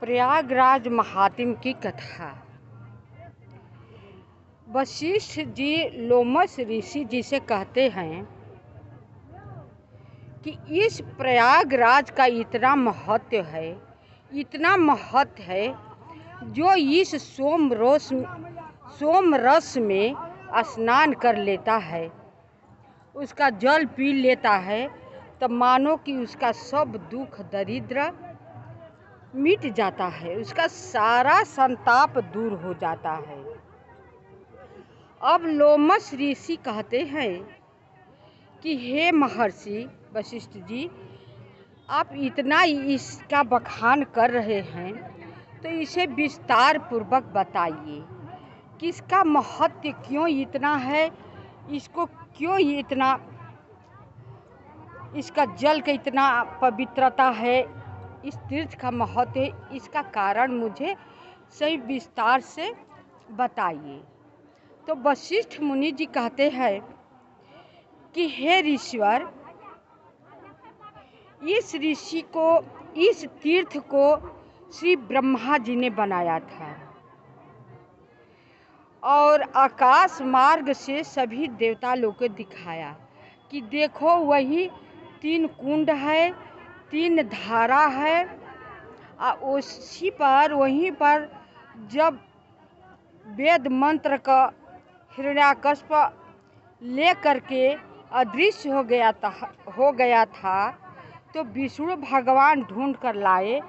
प्रयागराज महात्म्य की कथा। वशिष्ठ जी लोमस ऋषि जी से कहते हैं कि इस प्रयागराज का इतना महत्व है, इतना महत्व है, जो इस सोम रस में स्नान कर लेता है, उसका जल पी लेता है, तब मानो कि उसका सब दुख दरिद्र मिट जाता है, उसका सारा संताप दूर हो जाता है। अब लोमस ऋषि कहते हैं कि हे महर्षि वशिष्ठ जी, आप इतना इसका बखान कर रहे हैं तो इसे विस्तार पूर्वक बताइए कि इसका महत्व क्यों इतना है, इसको क्यों इतना, इसका जल का इतना पवित्रता है, इस तीर्थ का महत्व है, इसका कारण मुझे सही विस्तार से बताइए। तो वशिष्ठ मुनि जी कहते हैं कि हे ऋषिवर, इस तीर्थ को श्री ब्रह्मा जी ने बनाया था और आकाश मार्ग से सभी देवता लोग को दिखाया कि देखो वही 3 कुंड है, 3 धारा है, उसी पर वहीं पर जब वेद मंत्र का हिरण्याकश्यप ले करके अदृश्य हो गया था तो विष्णु भगवान ढूंढ कर लाए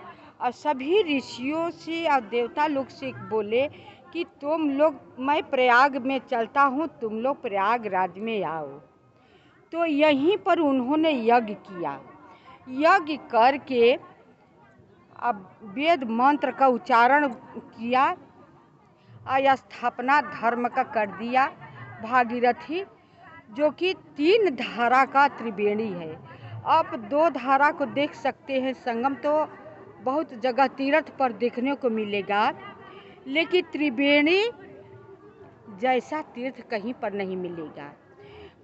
और सभी ऋषियों से और देवता लोग से बोले कि तुम लोग, मैं प्रयाग में चलता हूँ, तुम लोग प्रयागराज में आओ। तो यहीं पर उन्होंने यज्ञ किया, यज्ञ करके अब वेद मंत्र का उच्चारण किया और स्थापना धर्म का कर दिया। भागीरथी जो कि 3 धारा का त्रिवेणी है, आप 2 धारा को देख सकते हैं, संगम तो बहुत जगह तीर्थ पर देखने को मिलेगा, लेकिन त्रिवेणी जैसा तीर्थ कहीं पर नहीं मिलेगा,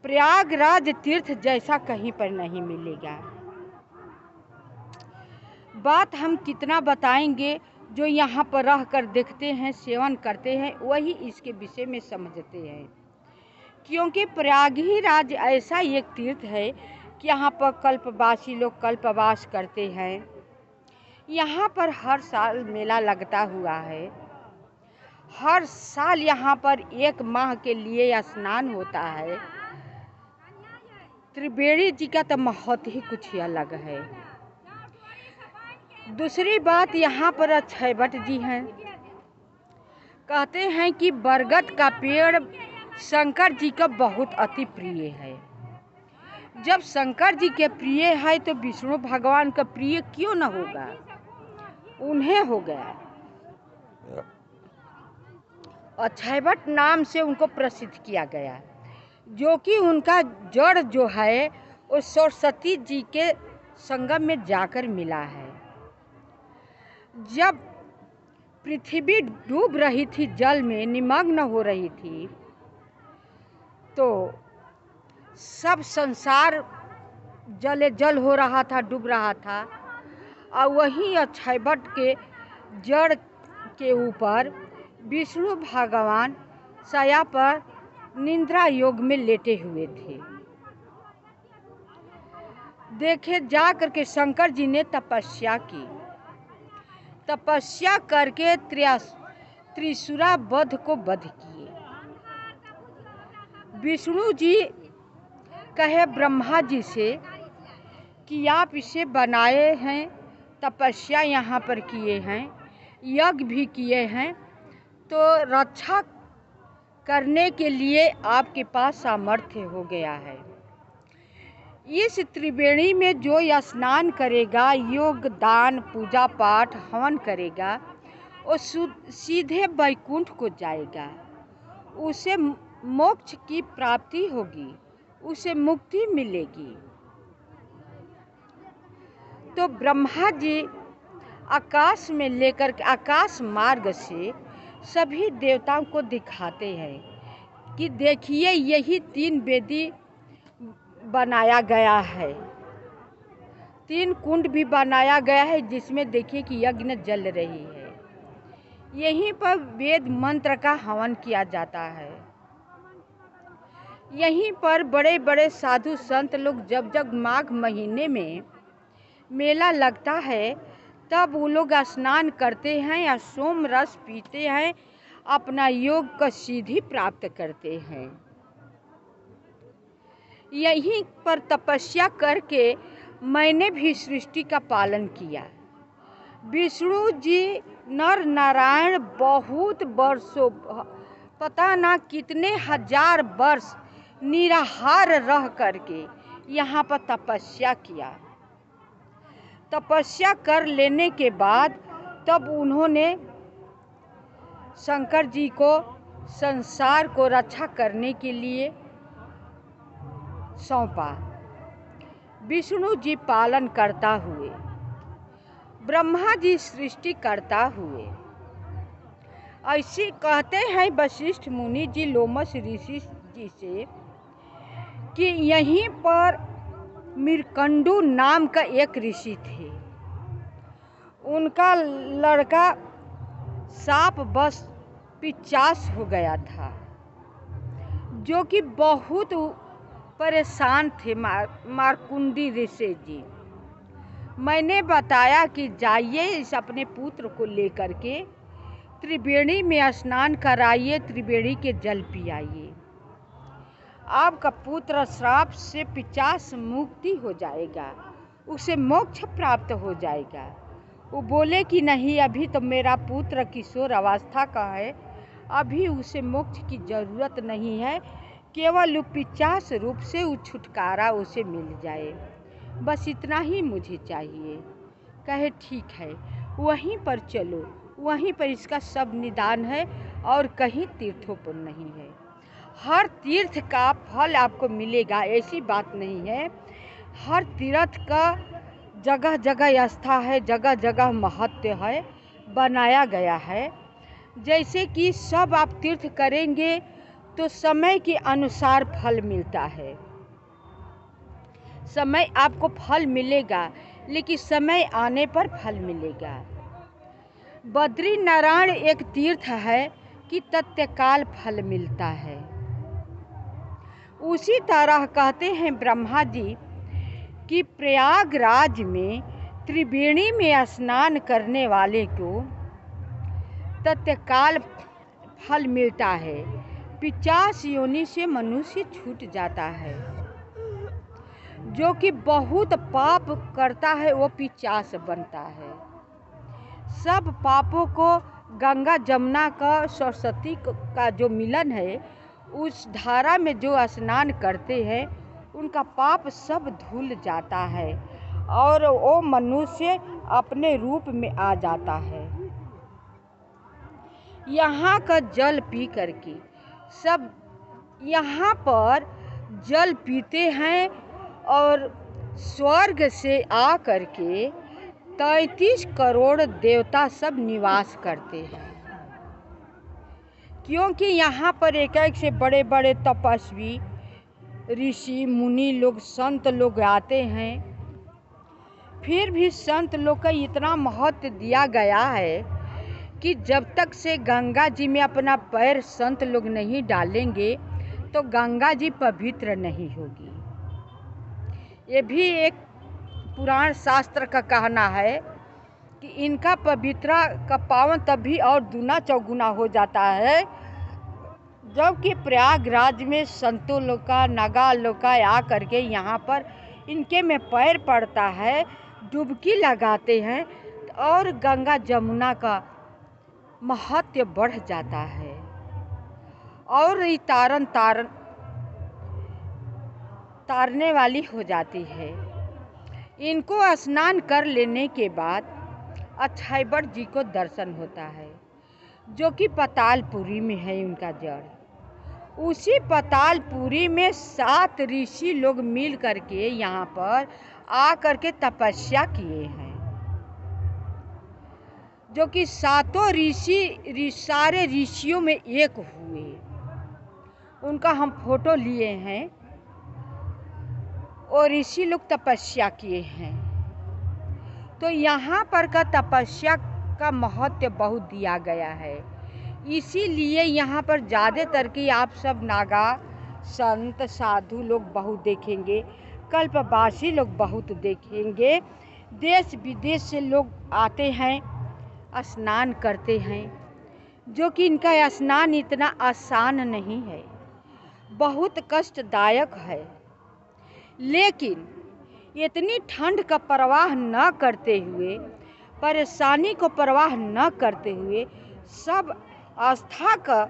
प्रयागराज तीर्थ जैसा कहीं पर नहीं मिलेगा। बात हम कितना बताएंगे, जो यहाँ पर रह कर देखते हैं, सेवन करते हैं, वही इसके विषय में समझते हैं। क्योंकि प्रयागराज ऐसा एक तीर्थ है कि यहाँ पर कल्पवासी लोग कल्पवास करते हैं। यहाँ पर हर साल मेला लगता हुआ है, हर साल यहाँ पर 1 माह के लिए स्नान होता है। त्रिवेणी जी का तो महत्व ही कुछ ही अलग है। दूसरी बात, यहाँ पर अक्षयवट जी हैं, कहते हैं कि बरगद का पेड़ शंकर जी का बहुत अति प्रिय है। जब शंकर जी के प्रिय है तो विष्णु भगवान का प्रिय क्यों न होगा, उन्हें हो गया। अक्षयवट नाम से उनको प्रसिद्ध किया गया, जो कि उनका जड़ जो है वो सरस्वती जी के संगम में जाकर मिला है। जब पृथ्वी डूब रही थी, जल में निमग्न हो रही थी, तो सब संसार जले जल हो रहा था, डूब रहा था, और वहीं अक्षयवट के जड़ के ऊपर विष्णु भगवान शया पर निद्रा योग में लेटे हुए थे। देखे जा करके शंकर जी ने तपस्या की, तपस्या करके त्रिशूरा वध को वध किए। विष्णु जी कहे ब्रह्मा जी से कि आप इसे बनाए हैं, तपस्या यहाँ पर किए हैं, यज्ञ भी किए हैं, तो रक्षा करने के लिए आपके पास सामर्थ्य हो गया है। इस त्रिवेणी में जो स्नान करेगा, योग दान पूजा पाठ हवन करेगा, वो सीधे वैकुंठ को जाएगा, उसे मोक्ष की प्राप्ति होगी, उसे मुक्ति मिलेगी। तो ब्रह्मा जी आकाश में लेकर के आकाश मार्ग से सभी देवताओं को दिखाते हैं कि देखिए यही 3 वेदी बनाया गया है। 3 कुंड भी बनाया गया है जिसमें देखिए कि यज्ञ जल रही है। यहीं पर वेद मंत्र का हवन किया जाता है। यहीं पर बड़े बड़े साधु संत लोग जब जब माघ महीने में मेला लगता है तब वो लोग स्नान करते हैं या सोम रस पीते हैं, अपना योग का सिद्धि प्राप्त करते हैं। यहीं पर तपस्या करके मैंने भी सृष्टि का पालन किया। विष्णु जी नर नारायण बहुत वर्षों, पता ना कितने हजार वर्ष निराहार रह करके यहाँ पर तपस्या किया। तपस्या कर लेने के बाद तब उन्होंने शंकर जी को संसार को रक्षा करने के लिए सौंपा। विष्णु जी पालन करता हुए, ब्रह्मा जी सृष्टि करता हुए। ऐसे कहते हैं वशिष्ठ मुनि जी लोमस ऋषि जी से कि यहीं पर मृकंडू नाम का एक ऋषि थे। उनका लड़का सांप बस पिचास हो गया था, जो कि बहुत परेशान थे मारकुंडी ऋषि जी। मैंने बताया कि जाइए इस अपने पुत्र को लेकर के त्रिवेणी में स्नान कराइए, त्रिवेणी के जल पियाइए, आपका पुत्र श्राप से पिचास मुक्ति हो जाएगा, उसे मोक्ष प्राप्त हो जाएगा। वो बोले कि नहीं, अभी तो मेरा पुत्र किशोर अवस्था का है, अभी उसे मोक्ष की ज़रूरत नहीं है, केवल वो पिचास रूप से वो छुटकारा उसे मिल जाए, बस इतना ही मुझे चाहिए। कहे ठीक है, वहीं पर चलो, वहीं पर इसका सब निदान है और कहीं तीर्थों पर नहीं है। हर तीर्थ का फल आपको मिलेगा, ऐसी बात नहीं है। हर तीर्थ का जगह जगह आस्था है, जगह जगह महत्व है, बनाया गया है। जैसे कि सब आप तीर्थ करेंगे तो समय के अनुसार फल मिलता है। समय आपको फल मिलेगा, लेकिन समय आने पर फल मिलेगा। बद्री नारायण एक तीर्थ है कि तत्काल फल मिलता है। उसी तरह कहते हैं ब्रह्मा जी कि प्रयागराज में त्रिवेणी में स्नान करने वाले को तत्काल फल मिलता है। 50 योनि से मनुष्य छूट जाता है। जो कि बहुत पाप करता है वो 50 बनता है। सब पापों को गंगा जमुना का सरस्वती का जो मिलन है, उस धारा में जो स्नान करते हैं उनका पाप सब धुल जाता है और वो मनुष्य अपने रूप में आ जाता है। यहाँ का जल पी करके सब यहाँ पर जल पीते हैं और स्वर्ग से आ करके 33 करोड़ देवता सब निवास करते हैं। क्योंकि यहाँ पर एक एक से बड़े बड़े तपस्वी ऋषि मुनि लोग संत लोग आते हैं। फिर भी संत लोग का इतना महत्व दिया गया है कि जब तक से गंगा जी में अपना पैर संत लोग नहीं डालेंगे तो गंगा जी पवित्र नहीं होगी। ये भी एक पुराण शास्त्र का कहना है कि इनका पवित्रा का पावन तभी और दूना चौगुना हो जाता है जबकि प्रयागराज में संतों लोग का नागा लोग का आ करके यहाँ पर इनके में पैर पड़ता है, डुबकी लगाते हैं और गंगा जमुना का महत्व बढ़ जाता है और ये तारने वाली हो जाती है। इनको स्नान कर लेने के बाद अक्षयवट जी को दर्शन होता है, जो कि पातालपुरी में है उनका जड़। उसी पातालपुरी में 7 ऋषि लोग मिल करके यहाँ पर आ करके तपस्या किए हैं, जो कि 7 ऋषि सारे ऋषियों में एक हुए। उनका हम फोटो लिए हैं और ऋषि लोग तपस्या किए हैं। तो यहाँ पर का तपस्या का महत्व बहुत दिया गया है। इसीलिए यहाँ पर ज़्यादातर कि आप सब नागा संत साधु लोग बहुत देखेंगे, कल्पवासी लोग बहुत देखेंगे, देश विदेश से लोग आते हैं, स्नान करते हैं, जो कि इनका स्नान इतना आसान नहीं है, बहुत कष्टदायक है। लेकिन इतनी ठंड का परवाह न करते हुए, परेशानी को परवाह न करते हुए, सब आस्था का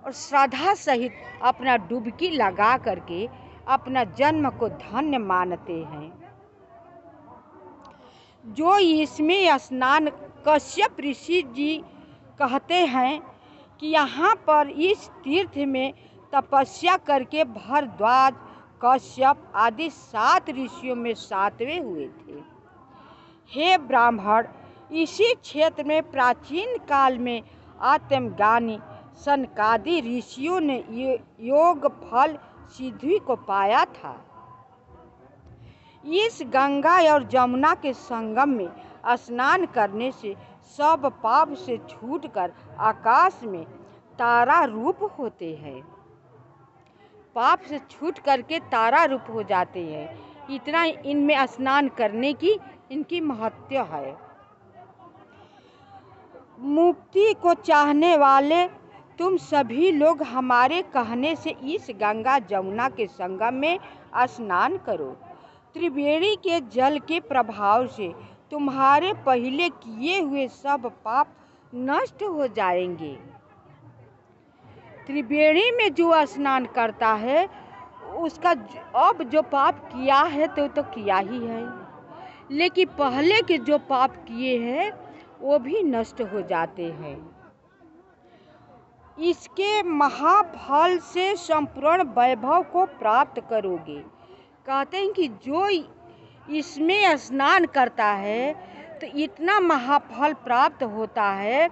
और श्रद्धा सहित अपना डुबकी लगा करके अपना जन्म को धन्य मानते हैं। जो इसमें स्नान कश्यप ऋषि जी कहते हैं कि यहाँ पर इस तीर्थ में तपस्या करके भरद्वाज, कश्यप आदि 7 ऋषियों में 7वें हुए थे। हे ब्राह्मण, इसी क्षेत्र में प्राचीन काल में आत्मज्ञानी सनकादि ऋषियों ने योग फल सिद्धि को पाया था। इस गंगा और जमुना के संगम में स्नान करने से सब पाप से छूटकर आकाश में तारा रूप होते हैं, पाप से छूट करके तारा रूप हो जाते हैं। इतना इनमें स्नान करने की इनकी महत्व है। मुक्ति को चाहने वाले तुम सभी लोग हमारे कहने से इस गंगा जमुना के संगम में स्नान करो। त्रिवेणी के जल के प्रभाव से तुम्हारे पहले किए हुए सब पाप नष्ट हो जाएंगे। त्रिवेणी में जो स्नान करता है उसका अब जो पाप किया है तो किया ही है, लेकिन पहले के जो पाप किए हैं वो भी नष्ट हो जाते हैं। इसके महाफल से संपूर्ण वैभव को प्राप्त करोगे। कहते हैं कि जो इसमें स्नान करता है तो इतना महाफल प्राप्त होता है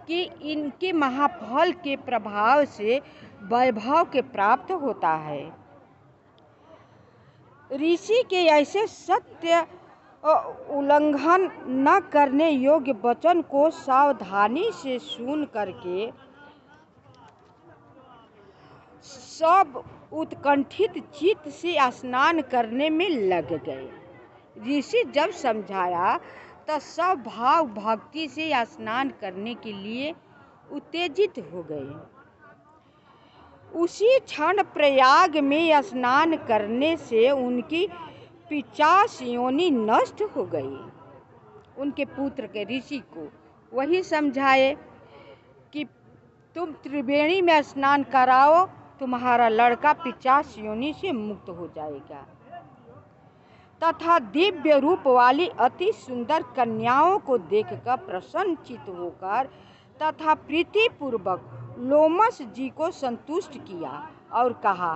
कि इनके महाफल के प्रभाव से वैभव के प्राप्त होता है। ऋषि के ऐसे सत्य उल्लंघन न करने योग्य वचन को सावधानी से सुन करके सब उत्कंठित चित्त से स्नान करने में लग गए। ऋषि जब समझाया तो सब भाव भक्ति से स्नान करने के लिए उत्तेजित हो गए। उसी क्षण प्रयाग में स्नान करने से उनकी 50 योनि नष्ट हो गई। उनके पुत्र के ऋषि को वही समझाए कि तुम त्रिवेणी में स्नान कराओ, तुम्हारा लड़का 50 योनि से मुक्त हो जाएगा। तथा दिव्य रूप वाली अति सुंदर कन्याओं को देखकर प्रसन्नचित होकर तथा प्रीतिपूर्वक लोमस जी को संतुष्ट किया और कहा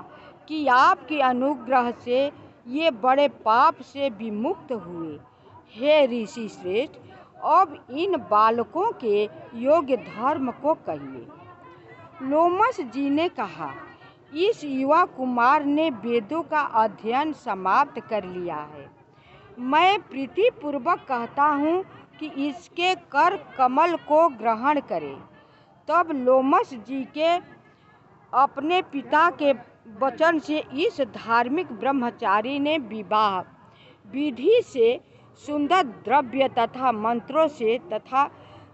कि आपके अनुग्रह से ये बड़े पाप से विमुक्त हुए। हे ऋषि श्रेष्ठ, अब इन बालकों के योग्य धर्म को कहिए। लोमस जी ने कहा, इस युवा कुमार ने वेदों का अध्ययन समाप्त कर लिया है। मैं प्रीतिपूर्वक कहता हूँ कि इसके कर कमल को ग्रहण करे। तब लोमस जी के अपने पिता के वचन से इस धार्मिक ब्रह्मचारी ने विवाह विधि से सुंदर द्रव्य तथा मंत्रों से तथा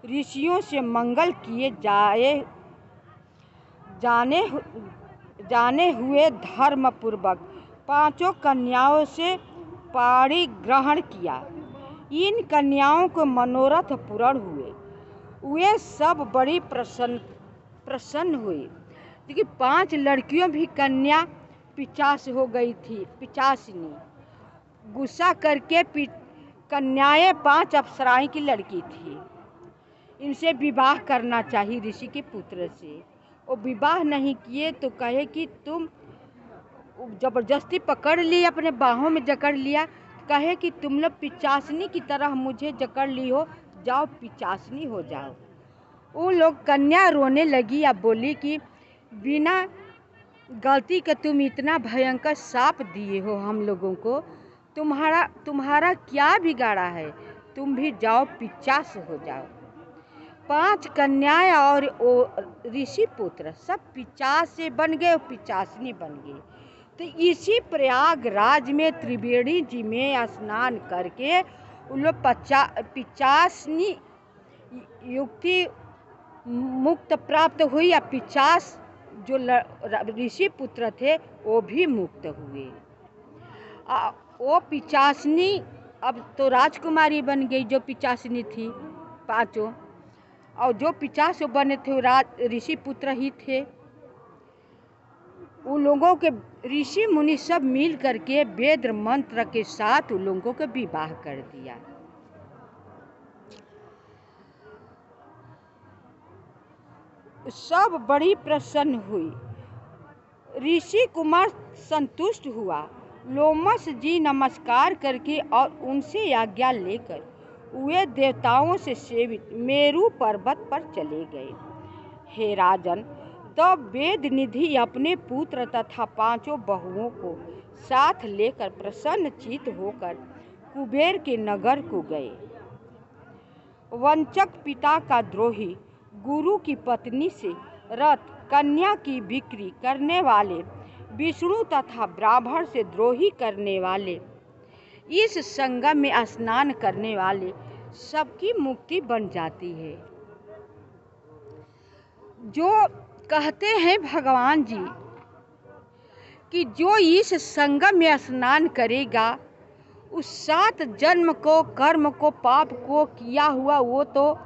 ऋषियों से मंगल किए जाने हुए धर्म पूर्वक 5 कन्याओं से पाणी ग्रहण किया। इन कन्याओं को मनोरथ पूर्ण हुए। वे सब बड़ी प्रसन्न हुई। देखिए 5 लड़कियों भी कन्या 50 हो गई थी, 50नी। गुस्सा करके कन्याएं 5 अप्सराएं की लड़की थी। इनसे विवाह करना चाहिए ऋषि के पुत्र से। वो विवाह नहीं किए तो कहे कि तुम जबरदस्ती पकड़ ली, अपने बाहों में जकड़ लिया, कहे कि तुम लोग 50नी की तरह मुझे जकड़ ली हो, जाओ 50नी हो जाओ। वो लोग कन्या रोने लगी या बोली कि बिना गलती का तुम इतना भयंकर शाप दिए हो हम लोगों को, तुम्हारा क्या बिगाड़ा है, तुम भी जाओ 50 हो जाओ। 5 कन्याएं और ऋषि पुत्र सब 50 से बन गए और 50 बन गए। तो इसी प्रयागराज में त्रिवेणी जी में स्नान करके उन लोग 50 युक्ति मुक्त प्राप्त हुई या 50 जो ऋषि पुत्र थे वो भी मुक्त हुए। वो 50 अब तो राजकुमारी बन गई जो 50 थी पांचों, और जो 50 बने थे वो ऋषि पुत्र ही थे। उन लोगों के ऋषि मुनि सब मिल करके वेद मंत्र के साथ उन लोगों को विवाह कर दिया। सब बड़ी प्रसन्न हुई। ऋषि कुमार संतुष्ट हुआ। लोमस जी नमस्कार करके और उनसे आज्ञा लेकर वे देवताओं से सेवित मेरु पर्वत पर चले गए। हे राजन, तब वेद निधि अपने पुत्र तथा 5 बहुओं को साथ लेकर प्रसन्न चित्त होकर कुबेर के नगर को गए। वंचक पिता का द्रोही, गुरु की पत्नी से रथ कन्या की बिक्री करने वाले, विष्णु तथा ब्राह्मण से द्रोही करने वाले, इस संगम में स्नान करने वाले सबकी मुक्ति बन जाती है। जो कहते हैं भगवान जी कि जो इस संगम में स्नान करेगा उस 7 जन्म को, कर्म को, पाप को किया हुआ वो तो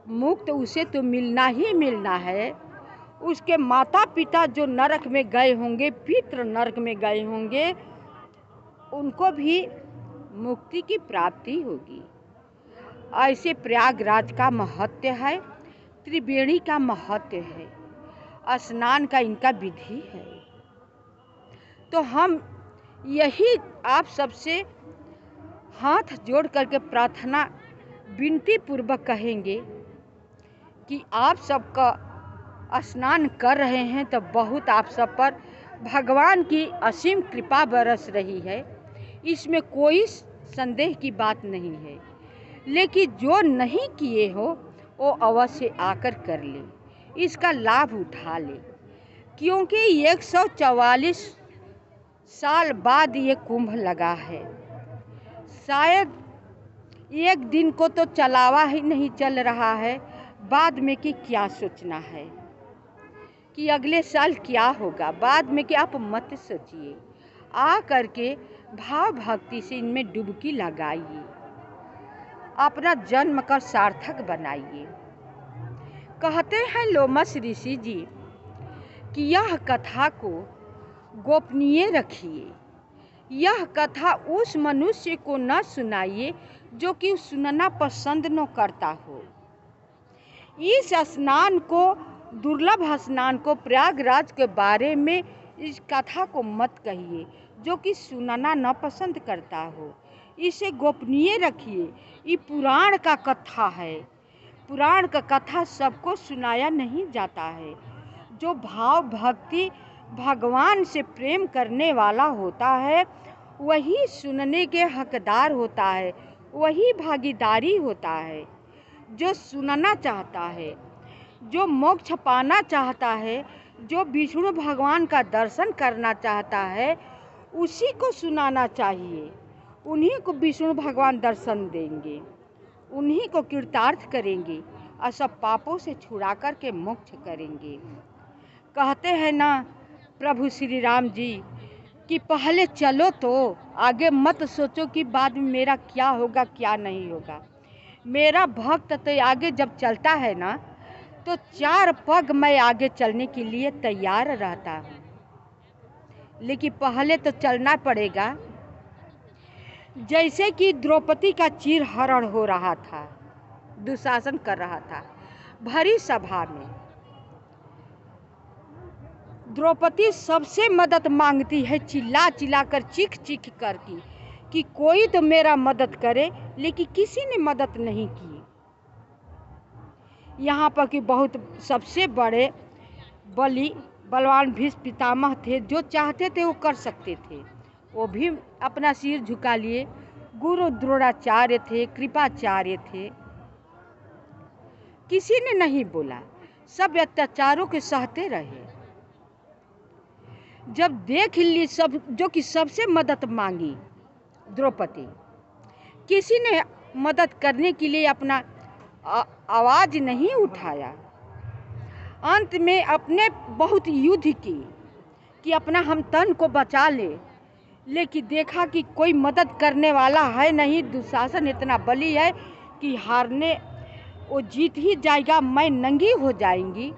मुक्त उसे तो मिलना ही मिलना है। उसके माता पिता जो नरक में गए होंगे, पितृ नरक में गए होंगे, उनको भी मुक्ति की प्राप्ति होगी। ऐसे प्रयागराज का महत्व है, त्रिवेणी का महत्व है, स्नान का इनका विधि है। तो हम यही आप सबसे हाथ जोड़ करके प्रार्थना विनती पूर्वक कहेंगे कि आप सबका स्नान कर रहे हैं तो बहुत आप सब पर भगवान की असीम कृपा बरस रही है, इसमें कोई संदेह की बात नहीं है। लेकिन जो नहीं किए हो वो अवश्य आकर कर ले, इसका लाभ उठा ले, क्योंकि 144 साल बाद ये कुंभ लगा है। शायद एक दिन को तो चलावा ही नहीं चल रहा है, बाद में कि क्या सोचना है कि अगले साल क्या होगा, बाद में कि आप मत सोचिए। आ करके भाव भक्ति से इनमें डुबकी लगाइए, अपना जन्म का सार्थक बनाइए। कहते हैं लोमस ऋषि जी कि यह कथा को गोपनीय रखिए, यह कथा उस मनुष्य को न सुनाइए जो कि सुनना पसंद न करता हो। इस स्नान को, दुर्लभ स्नान को, प्रयागराज के बारे में इस कथा को मत कहिए जो कि सुनना न पसंद करता हो। इसे गोपनीय रखिए। ये पुराण का कथा है, पुराण का कथा सबको सुनाया नहीं जाता है। जो भाव भक्ति भगवान से प्रेम करने वाला होता है वही सुनने के हकदार होता है, वही भागीदारी होता है। जो सुनना चाहता है, जो मोक्ष पाना चाहता है, जो विष्णु भगवान का दर्शन करना चाहता है, उसी को सुनाना चाहिए। उन्हीं को विष्णु भगवान दर्शन देंगे, उन्हीं को कृतार्थ करेंगे और सब पापों से छुड़ा कर के मोक्ष करेंगे। कहते हैं ना प्रभु श्री राम जी कि पहले चलो तो आगे मत सोचो कि बाद में मेरा क्या होगा क्या नहीं होगा। मेरा भक्त तो आगे जब चलता है ना तो 4 पग मैं आगे चलने के लिए तैयार रहता हूँ, लेकिन पहले तो चलना पड़ेगा। जैसे कि द्रौपदी का चीरहरण हो रहा था, दुशासन कर रहा था भरी सभा में, द्रौपदी सबसे मदद मांगती है, चिल्ला चिल्ला कर, चीख चीख कर कि कोई तो मेरा मदद करे, लेकिन किसी ने मदद नहीं की। यहाँ पर कि बहुत सबसे बड़े बलवान भीष्म पितामह थे, जो चाहते थे वो कर सकते थे, वो भी अपना सिर झुका लिए, गुरु द्रोणाचार्य थे, कृपाचार्य थे, किसी ने नहीं बोला, सब अत्याचारों के सहते रहे। जब देख ली सब, जो कि सबसे मदद मांगी द्रौपदी, किसी ने मदद करने के लिए अपना आवाज नहीं उठाया। अंत में अपने बहुत युद्ध की कि अपना हम तन को बचा ले, लेकिन देखा कि कोई मदद करने वाला है नहीं। दुशासन इतना बली है कि हारने वो जीत ही जाएगा, मैं नंगी हो जाएंगी।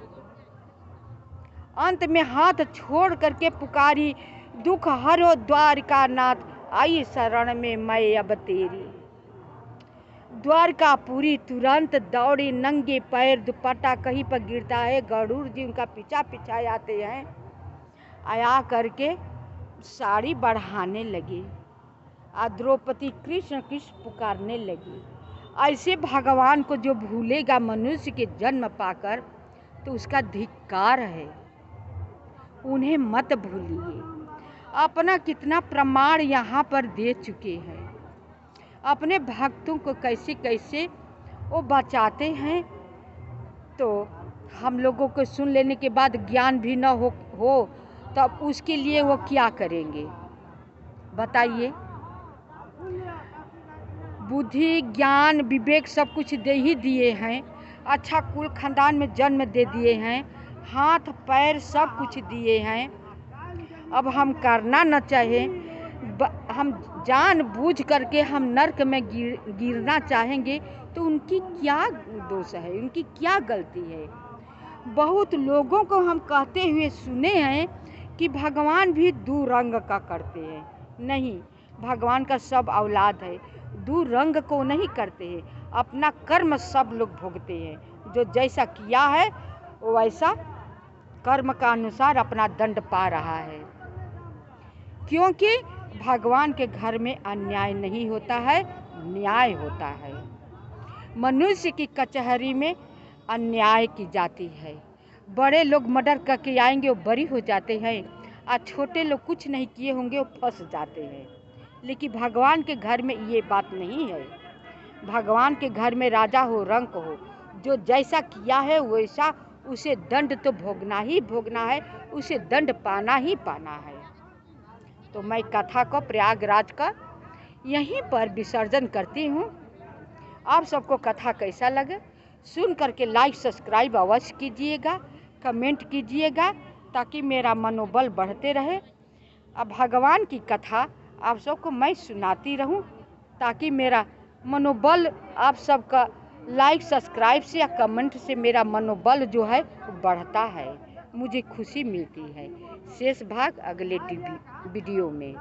अंत में हाथ छोड़ करके पुकारी, दुख हरो द्वारका नाथ, आई शरण में मैं अब तेरी। द्वारकापुरी तुरंत दौड़ी, नंगे पैर, दुपट्टा कहीं पर गिरता है, गरुड़ जी उनका पीछा पीछा आते हैं। आया करके साड़ी बढ़ाने लगे, द्रौपदी कृष्ण कृष्ण पुकारने लगी। ऐसे भगवान को जो भूलेगा मनुष्य के जन्म पाकर, तो उसका धिक्कार है। उन्हें मत भूलिए। अपना कितना प्रमाण यहाँ पर दे चुके हैं, अपने भक्तों को कैसे कैसे वो बचाते हैं। तो हम लोगों को सुन लेने के बाद ज्ञान भी न हो तब उसके लिए वो क्या करेंगे बताइए। बुद्धि, ज्ञान, विवेक सब कुछ दे ही दिए हैं, अच्छा कुल खानदान में जन्म दे दिए हैं, हाथ पैर सब कुछ दिए हैं। अब हम करना न चाहें, हम जान बूझ करके हम नर्क में गिरना चाहेंगे, तो उनकी क्या दोष है, उनकी क्या गलती है। बहुत लोगों को हम कहते हुए सुने हैं कि भगवान भी दो रंग का करते हैं। नहीं, भगवान का सब औलाद है, दो रंग को नहीं करते हैं। अपना कर्म सब लोग भोगते हैं, जो जैसा किया है वो वैसा कर्म का अनुसार अपना दंड पा रहा है। क्योंकि भगवान के घर में अन्याय नहीं होता है, न्याय होता है। मनुष्य की कचहरी में अन्याय की जाती है। बड़े लोग मर्डर करके आएंगे, वो बरी हो जाते हैं, और छोटे लोग कुछ नहीं किए होंगे, वो फंस जाते हैं। लेकिन भगवान के घर में ये बात नहीं है। भगवान के घर में राजा हो, रंक हो, जो जैसा किया है वैसा उसे दंड तो भोगना ही भोगना है, उसे दंड पाना ही पाना है। तो मैं कथा को प्रयागराज का यहीं पर विसर्जन करती हूँ। आप सबको कथा कैसा लगे सुन करके लाइक सब्सक्राइब अवश्य कीजिएगा, कमेंट कीजिएगा, ताकि मेरा मनोबल बढ़ते रहे। अब भगवान की कथा आप सबको मैं सुनाती रहूं, ताकि मेरा मनोबल आप सबका लाइक सब्सक्राइब से या कमेंट से मेरा मनोबल जो है बढ़ता है, मुझे खुशी मिलती है। शेष भाग अगले वीडियो में।